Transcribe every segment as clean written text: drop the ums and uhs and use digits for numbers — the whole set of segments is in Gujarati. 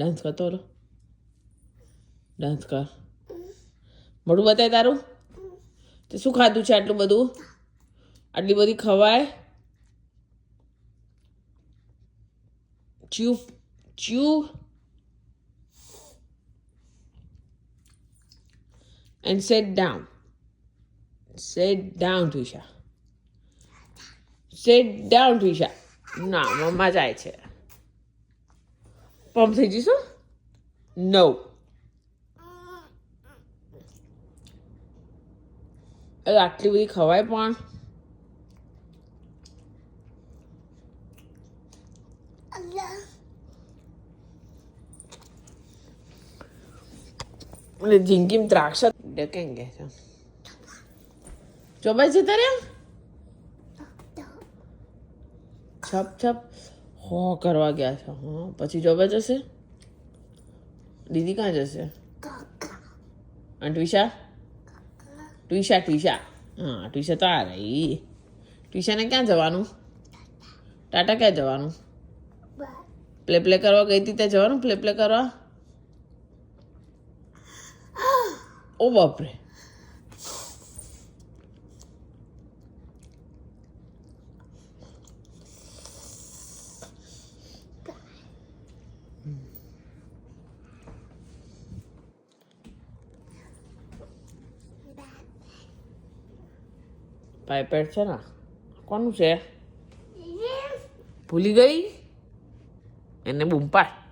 ડાન્સ કરતો હતો ડાન્સ કર મોઢું બતાય તારું તે શું ખાધું છે આટલું બધું આટલી બધી ખવાય chew chew and sit down Trisha sit down Trisha ના મમ્મા જાય છે પંપ થઈ જઈશું no આટલી બધી ખવાય પણ જિંદગીમાં દ્રાક્ષ ડકેંગે છે ચોબાઈ છે તારે છપ છપ હો કરવા ગયા છે હા પછી જોવા જશે દીદી ક્યાં જશે અને ટ્વિશા હા ટ્વિશા તો આ રહી ટ્વિશાને ક્યાં જવાનું ટાટા ક્યાં જવાનું પ્લે કરવા ગઈ હતી ત્યાં જવાનું પ્લે કરવા ઓ બાપરે પાઇપેટ છે ને કોનું છે ભૂલી ગઈ એને બૂમ પાડ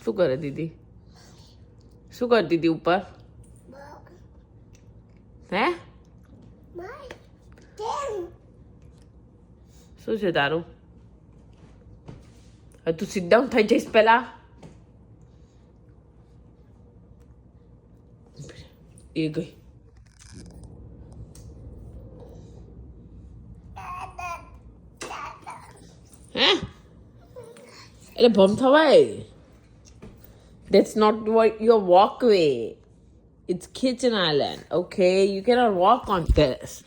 શું કરે દીદી શું કરતી હતી ઉપર હે શું છે તારું હવે તું સીટ ડાઉન થઈ જઈશ પેલા એ ગઈ હે એટલે ભમ થવાય That's not what your walkway. It's Kitchen Island, okay? You cannot walk on this.